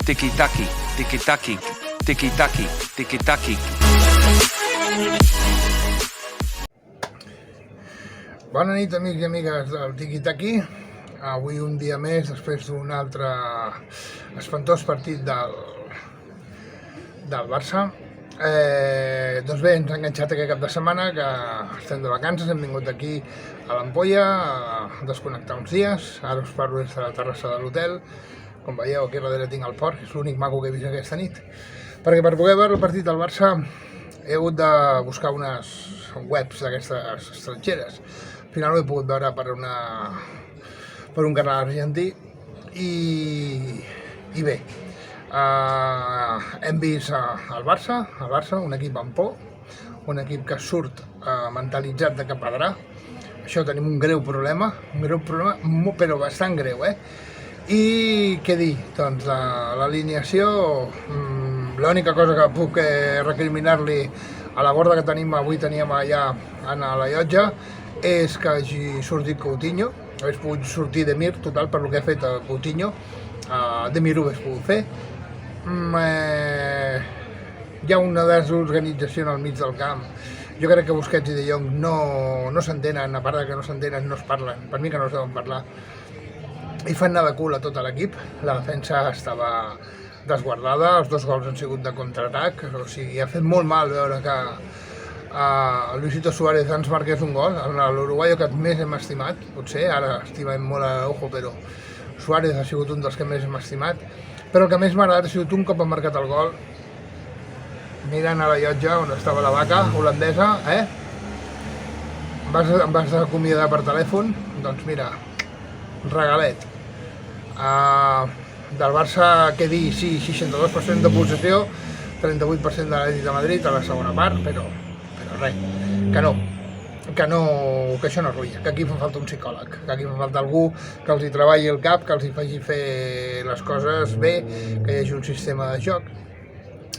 tiki-taki, tiki-taki, tiki-taki, tiki-taki. Bona nit, amics i amigues del Tiki-Taki. Avui un dia més, després d'un altre espantós partit del Barça. Doncs bé, ens ha enganxat aquest cap de setmana, que estem de vacances, hem vingut aquí a l'Ampolla a desconnectar uns dies. Ara us parlo des de la terrassa de l'hotel. Com veieu, aquí darrere tinc el port, que és l'únic maco que he vist aquesta nit. Perquè per poder veure el partit del Barça he hagut de buscar unes webs d'aquestes estrangeres. Al final ho he pogut veure per un canal argentí i bé, hem vist el Barça, un equip amb por, un equip que surt mentalitzat de cap a dalt. Això tenim un greu problema, però bastant greu, I què dir? Doncs l'alineació, l'única cosa que puc recriminar-li a la borda que teníem allà a la llotja és que hagi sortit Coutinho. Hauria pogut sortir Demir, total, per lo que ha fet Coutinho. Demir ho hauria pogut fer. Hi ha una desorganització al mig del camp. Jo crec que Busquets i De Jong no s'entenen, a part que no s'entenen, no es parlen. Per mi que no es deuen parlar. I fan anar de cul a tot l'equip. La defensa estava desguardada, els 2 gols han sigut de contraatac, o sigui, ha fet molt mal veure que Luisito Suárez ens marqués un gol, l'uruguaio que més hem estimat, potser, ara estimem molt a Araujo, però Suárez ha sigut un dels que més hem estimat, però el que més m'ha agradat ha sigut un cop ha marcat el gol, mirant a la llotja on estava la vaca holandesa, em vas acomiadar per telèfon, doncs mira, regalet. Del Barça, què dir, sí, 62% de possessió, 38% de l'Atlètic de Madrid a la segona part, però res, que això no ruïa, que aquí fa falta un psicòleg, que aquí fa falta algú que els hi treballi el cap, que els hi faci fer les coses bé, que hi hagi un sistema de joc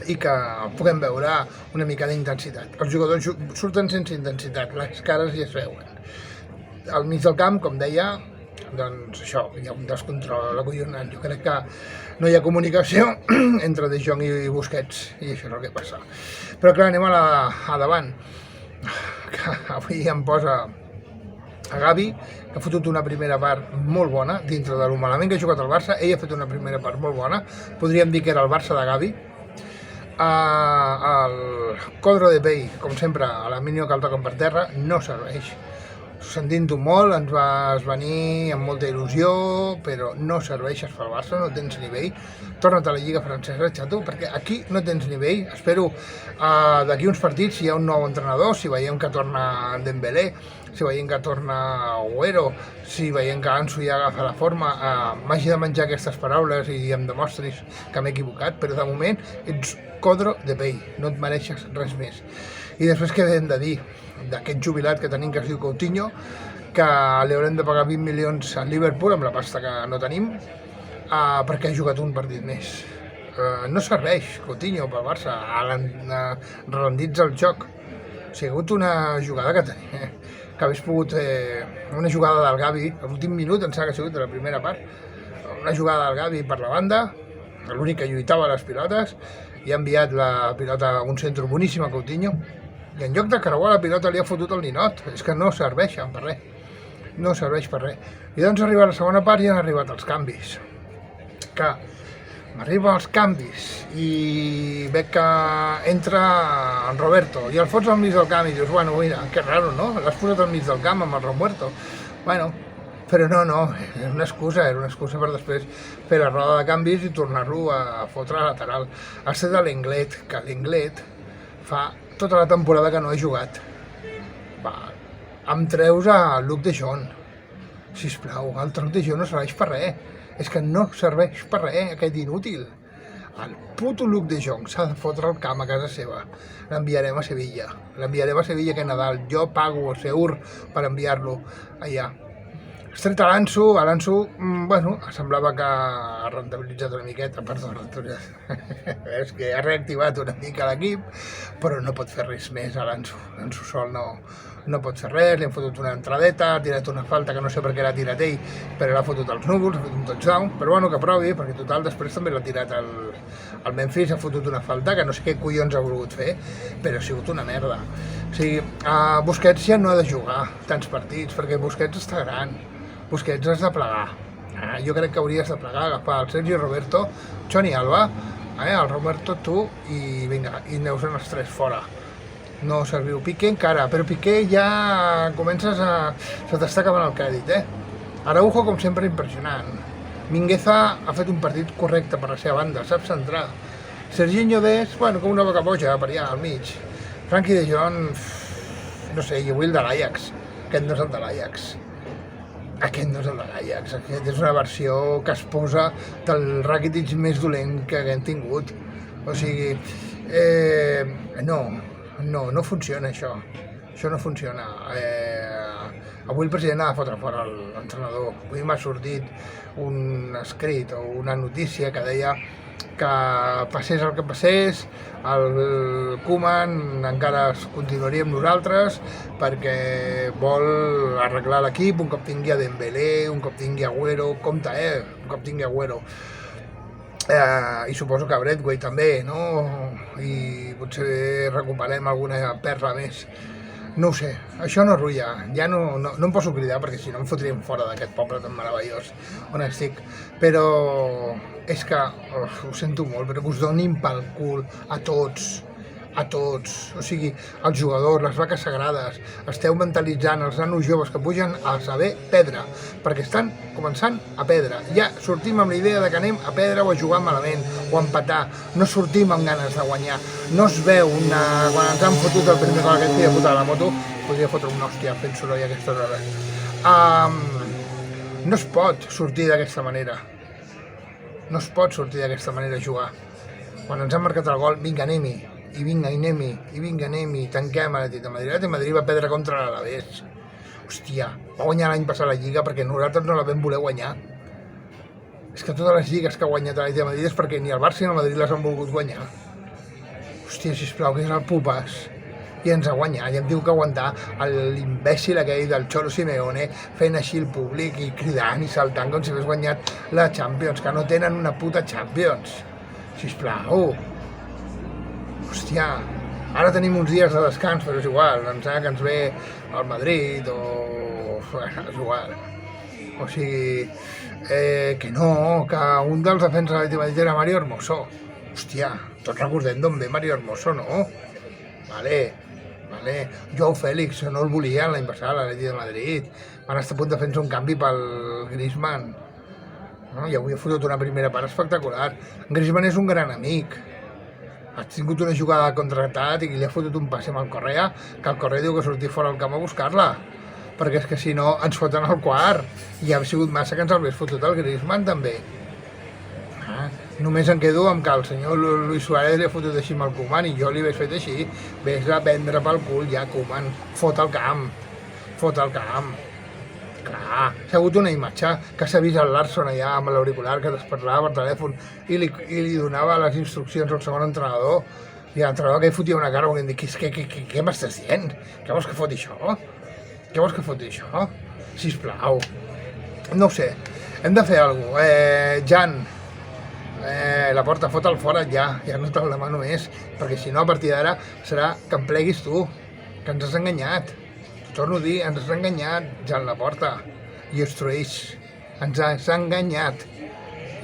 i que puguem veure una mica d'intensitat. Els jugadors surten sense intensitat, les cares ja es veuen. Al mig del camp, com deia, doncs això, hi ha un descontrol acollonant. Jo crec que no hi ha comunicació entre De Jong i Busquets, i això és el que passa. Però clar, anem a davant, que avui em posa a Gavi, que ha fotut una primera part molt bona, dintre de lo malament que ha jugat el Barça. Ell ha fet una primera part molt bona, podríem dir que era el Barça de Gavi. El Codro de Pell, com sempre, a la mínima que el toquen per terra, no serveix. Sentint-ho molt, ens vas venir amb molta il·lusió, però no serveixes pel Barça, no tens nivell. Torna't a la Lliga Francesa, xato, perquè aquí no tens nivell. Espero d'aquí uns partits, si hi ha un nou entrenador, si veiem que torna Dembélé, si veiem que torna Agüero, si veiem que Ansu ja agafa la forma, m'hagi de menjar aquestes paraules i em demostris que m'he equivocat, però de moment ets Codro de Pell, no et mereixes res més. I després què hem de dir d'aquest jubilat que tenim que es diu Coutinho, que li haurem de pagar 20 milions a Liverpool amb la pasta que no tenim, perquè ha jugat un partit més. No serveix Coutinho pel Barça, ralentitza el joc. O sigui, ha hagut una jugada que hagués pogut, una jugada del Gavi, a l'últim minut em sembla que ha sigut de la primera part, una jugada del Gavi per la banda, l'únic que lluitava les pilotes, i ha enviat la pilota a un centre boníssim a Coutinho, i en lloc de creuar la pilota li ha fotut el ninot. És que no serveixen per res, no serveix per res. I doncs arriba la segona part i han arribat els canvis, que m'arriben els canvis i veig que entra en Roberto i el fots al mig del camp i dius, bueno, mira, que raro, no? L'has posat al mig del camp amb el Roberto. Bueno, però no, era una excusa per després fer la roda de canvis i tornar-lo a fotre a lateral. Ha estat l'Englet, que l'Englet fa tota la temporada que no he jugat. Em treus a Luc de Jong, sisplau, el Luc de Jong no serveix per res, és que no serveix per res, aquest inútil. El puto Luc de Jong s'ha de fotre al camp a casa seva, l'enviarem a Sevilla aquest Nadal, jo pago el Seur per enviar-lo allà. Has tret a l'Ansu, bueno, semblava que ha rentabilitzat una miqueta, és que ha reactivat una mica l'equip, però no pot fer res més a l'Ansu sol, no pot fer res, li han fotut una entradeta, ha tirat una falta que no sé per què l'ha tirat ell, però l'ha fotut als núvols, ha fet un touchdown, però bueno, que provi, perquè total després també l'ha tirat el Memphis, ha fotut una falta que no sé què collons ha volgut fer, però ha sigut una merda. O sigui, Busquets ja no ha de jugar tants partits, perquè Busquets està gran, Busquets has de plegar. Jo crec que hauries de plegar, agafar el Sergi Roberto, Johnny Alba, el Roberto, tu, i vinga, i aneu-se'n els tres fora. No serviu Piqué encara, però Piqué ja comences a... se t'està acabant el crèdit, Araujo, com sempre, impressionant. Mingueza ha fet un partit correcte per la seva banda, sap centrar. Serginho Dest, bueno, com una boca boja per allà al mig. Frankie de Jong, no sé, jo vull el de l'Ajax. Aquest no és el de l'Ajax. Aquest no és el de l'Ajax, aquest és una versió que es posa del Rakitic més dolent que hem tingut. O sigui, no funciona això. Això no funciona. Avui el president ha de fotre fora l'entrenador. Avui m'ha sortit un escrit o una notícia que deia que passés el que passés, el Koeman encara continuaria amb nosaltres perquè vol arreglar l'equip un cop tingui a Dembélé, un cop tingui a Agüero, compte, un cop tingui a Agüero. I suposo que Braithwaite també, no? I potser recuperem alguna perla més. No ho sé, això no rulla, ja no em poso a cridar perquè si no em fotríem fora d'aquest poble tan meravellós on estic, però és que, ho sento molt, però que us donin pel cul a tots, o sigui, els jugadors, les vaques sagrades, esteu mentalitzant els nanos joves que pugen a saber perdre, perquè estan començant a perdre. Ja sortim amb la idea de que anem a perdre o a jugar malament, o a empatar, no sortim amb ganes de guanyar. No es veu quan ens han fotut el primer gol aquest dia de puta de la moto, podria fotre una hòstia fent soroll a aquestes hores. No es pot sortir d'aquesta manera. No es pot sortir d'aquesta manera a jugar. Quan ens han marcat el gol, vinga, anem-hi. I vinga, anem-hi, tanquem l'Atlètic de Madrid. L'Atlètic de Madrid va perdre contra l'Alavés. Hòstia, va guanyar l'any passat la Lliga perquè nosaltres no la vam voler guanyar. És que totes les lligues que ha guanyat l'Atlètic de Madrid és perquè ni el Barça ni el Madrid les han volgut guanyar. Hòstia, sisplau, que és el Pupas. I ens ha guanyat, i em diu que aguantar l'imbècil aquell del Cholo Simeone fent així el públic i cridant i saltant com si hagués guanyat la Champions, que no tenen una puta Champions. Sisplau. Hòstia, ara tenim uns dies de descans, però és igual, em sembla que ens ve el Madrid o... és igual. O sigui, que no, que un dels defenses de l'Atlètic de Madrid era Mario Hermoso. Hòstia, tots recordem d'on ve Mario Hermoso, no? Vale. Joao Félix, no el volia l'any passat a l'Atlètic de Madrid. Van estar a punt de fer un canvi pel Griezmann. No? I avui ha fotut una primera part espectacular. Griezmann és un gran amic. Ha tingut una jugada de contraatac i li ha fotut un passe amb el Correa, que el Correa diu que sortir fora al camp a buscar-la, perquè és que si no ens foten al quart, i ha sigut massa que ens l'hagués fotut el Griezmann també. Només em quedo amb que el senyor Luis Suárez li ha fotut així amb el Koeman i jo li hagués fet així, vés a prendre pel cul ja, Koeman, fot el camp. Clar, s'ha hagut una imatge que s'ha vist el Larsson allà amb l'auricular que es parlava per telèfon i li donava les instruccions al segon entrenador i l'entrenador que hi fotia una cara i dic, què m'estàs dient? Què vols que foti això? Sisplau. No ho sé, hem de fer alguna cosa. Jan, la porta fot al fora ja no te'l demano més, perquè si no a partir d'ara serà que em pleguis tu, que ens has enganyat. Torno a dir, ens has enganyat, Jan Laporta, i Ostrueix, ens has enganyat.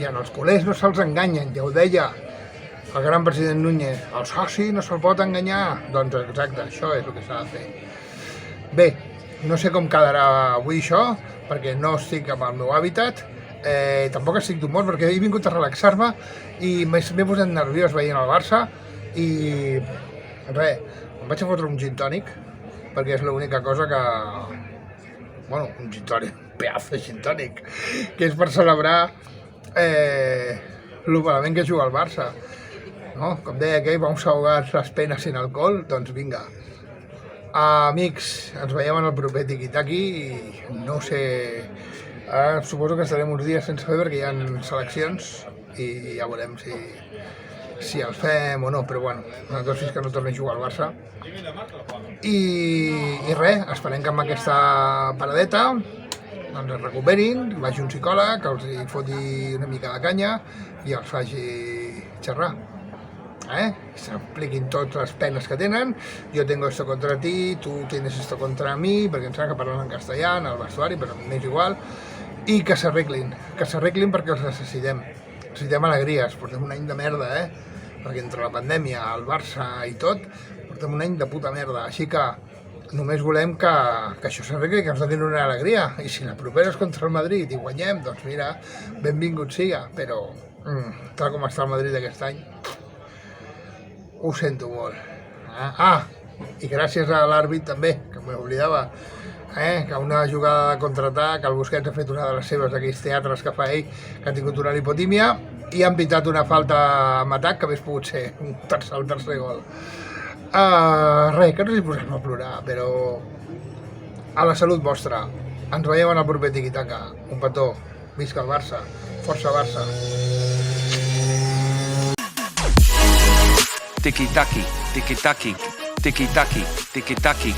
I en els culers no se'ls enganyen, ja ho deia el gran president Núñez, el soci no se'l pot enganyar. Doncs exacte, això és el que s'ha de fer. Bé, no sé com quedarà avui això, perquè no estic amb el meu hàbitat, tampoc estic d'humor perquè he vingut a relaxar-me i m'he posat nerviós veient el Barça i res, em vaig a fotre un gin tònic perquè és l'única cosa que... bueno, un gin tònic, pedazo de gin tònic, que és per celebrar lo malament que juga el Barça, no? Com deia aquell, vamos a ahogar les penes sin alcohol, doncs vinga. Amics, ens veiem en el proper Tiki-Taki i no sé... suposo que estarem uns dies sense fer perquè hi ha seleccions i ja veurem si els fem o no, però bueno, nosaltres fins que no torni a jugar al Barça. I res, esperem que amb aquesta paradeta doncs es recuperin, vagi un psicòleg, els hi foti una mica de canya i els faci xerrar. S'expliquin totes les penes que tenen. Jo tengo esto contra ti, tu tienes esto contra mi, perquè em sembla que parlen en castellà, en el vestuari, però m'és igual. I que s'arreglin perquè els necessitem. Necessitem alegries, portem un any de merda, perquè entre la pandèmia, el Barça i tot, portem un any de puta merda, així que només volem que això s'arregli, que ens donin una alegria, i si la propera és contra el Madrid i guanyem, doncs mira, benvingut siga, però tal com està el Madrid aquest any, ho sento molt. I gràcies a l'àrbit també, que m'oblidava, que una jugada de contraatac, el Busquets ha fet una de les seves d'aquells teatres que fa ell, que ha tingut una lipotímia, i han pitat una falta amb atac que hagués pogut ser el tercer gol. Res, que no ens hi posem a plorar, però a la salut vostra. Ens veiem en el proper Tiki-Taka. Un petó. Visca el Barça. Força Barça. Tiki-taki, tiki-taki, tiki-taki, tiki-taki.